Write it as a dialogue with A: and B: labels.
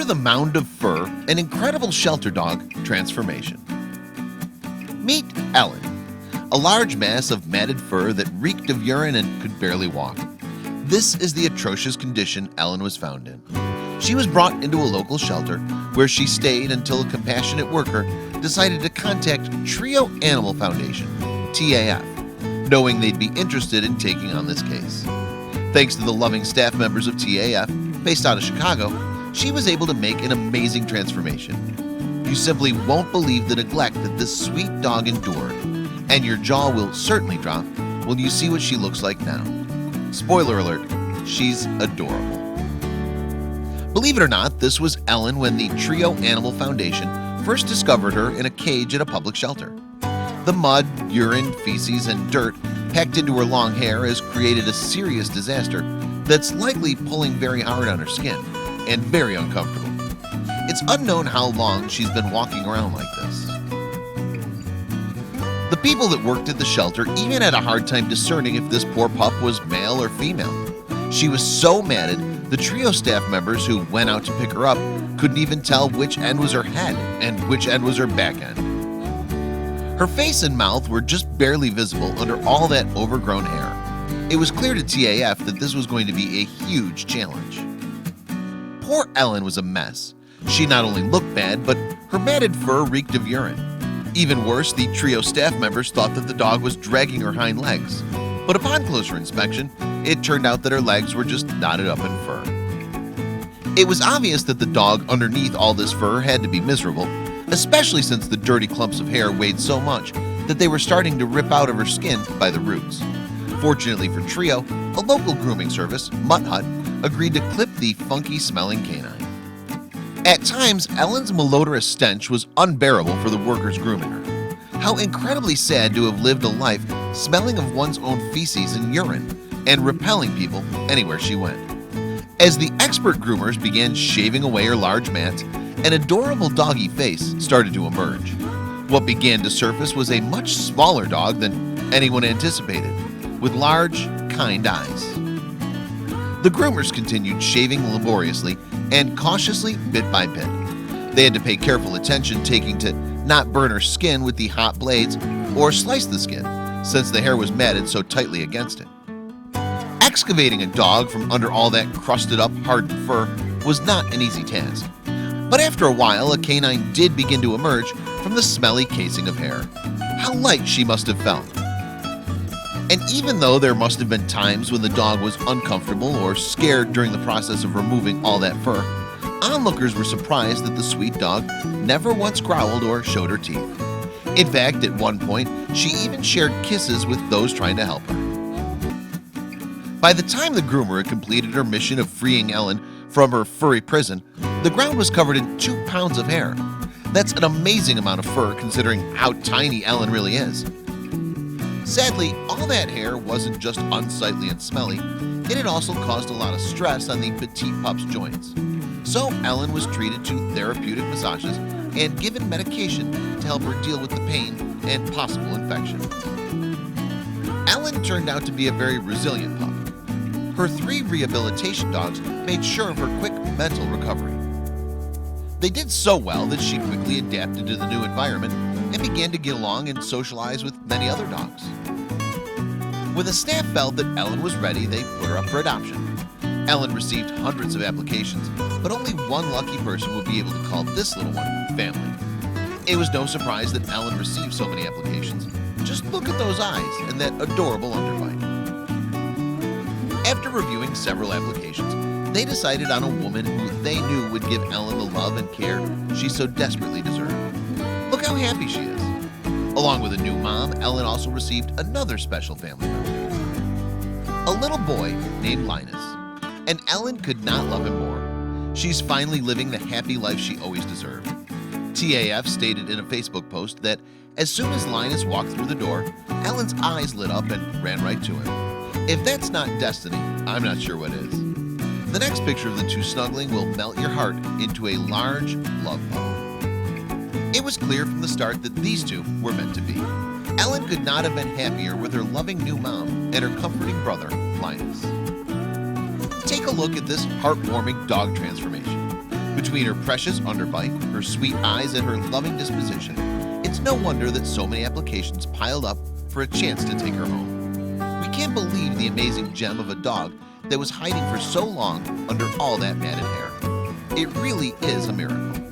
A: the Mound of Fur, an incredible shelter dog transformation. Meet Ellen, a large mass of matted fur that reeked of urine and could barely walk. This is the atrocious condition Ellen was found in. She was brought into a local shelter where she stayed until a compassionate worker decided to contact Trio Animal Foundation, TAF, knowing they'd be interested in taking on this case. Thanks to the loving staff members of TAF, based out of Chicago, she was able to make an amazing transformation. You simply won't believe the neglect that this sweet dog endured, and your jaw will certainly drop when you see what she looks like now. Spoiler alert, she's adorable. Believe it or not, this was Ellen when the Trio Animal Foundation first discovered her in a cage at a public shelter. The mud, urine, feces, and dirt packed into her long hair has created a serious disaster that's likely pulling very hard on her skin and very uncomfortable. It's unknown how long she's been walking around like this. The people that worked at the shelter even had a hard time discerning if this poor pup was male or female. She was so matted, the Trio staff members who went out to pick her up couldn't even tell which end was her head and which end was her back end. Her face and mouth were just barely visible under all that overgrown hair. It was clear to TAF that this was going to be a huge challenge. Poor Ellen was a mess. She not only looked bad, but her matted fur reeked of urine. Even worse, the Trio staff members thought that the dog was dragging her hind legs. But upon closer inspection, it turned out that her legs were just knotted up in fur. It was obvious that the dog underneath all this fur had to be miserable, especially since the dirty clumps of hair weighed so much that they were starting to rip out of her skin by the roots. Fortunately for Trio, a local grooming service, Mutt Hut, agreed to clip the funky-smelling canine. At times, Ellen's malodorous stench was unbearable for the workers grooming her. How incredibly sad to have lived a life smelling of one's own feces and urine and repelling people anywhere she went. As the expert groomers began shaving away her large mats, an adorable doggy face started to emerge. What began to surface was a much smaller dog than anyone anticipated, with large, kind eyes. The groomers continued shaving laboriously and cautiously bit by bit. They had to pay careful attention, taking to not burn her skin with the hot blades or slice the skin, since the hair was matted so tightly against it. Excavating a dog from under all that crusted up, hardened fur was not an easy task. But after a while, a canine did begin to emerge from the smelly casing of hair. How light she must have felt. And even though there must have been times when the dog was uncomfortable or scared during the process of removing all that fur, onlookers were surprised that the sweet dog never once growled or showed her teeth. In fact, at one point, she even shared kisses with those trying to help her. By the time the groomer had completed her mission of freeing Ellen from her furry prison, the ground was covered in 2 pounds of hair. That's an amazing amount of fur considering how tiny Ellen really is. Sadly, all that hair wasn't just unsightly and smelly, it had also caused a lot of stress on the petite pup's joints. So Ellen was treated to therapeutic massages and given medication to help her deal with the pain and possible infection. Ellen turned out to be a very resilient pup. Her 3 rehabilitation dogs made sure of her quick mental recovery. They did so well that she quickly adapted to the new environment and began to get along and socialize with many other dogs. When the staff felt that Ellen was ready, they put her up for adoption. Ellen received hundreds of applications, but only one lucky person would be able to call this little one family. It was no surprise that Ellen received so many applications. Just look at those eyes and that adorable underbite. After reviewing several applications, they decided on a woman who they knew would give Ellen the love and care she so desperately deserved. Look how happy she is. Along with a new mom, Ellen also received another special family member, a little boy named Linus, and Ellen could not love him more. She's finally living the happy life she always deserved. TAF stated in a Facebook post that as soon as Linus walked through the door, Ellen's eyes lit up and ran right to him. If that's not destiny, I'm not sure what is. The next picture of the 2 snuggling will melt your heart into a large love ball. It was clear from the start that these 2 were meant to be. Ellen could not have been happier with her loving new mom and her comforting brother, Linus. Take a look at this heartwarming dog transformation. Between her precious underbite, her sweet eyes, and her loving disposition, it's no wonder that so many applications piled up for a chance to take her home. We can't believe the amazing gem of a dog that was hiding for so long under all that matted hair. It really is a miracle.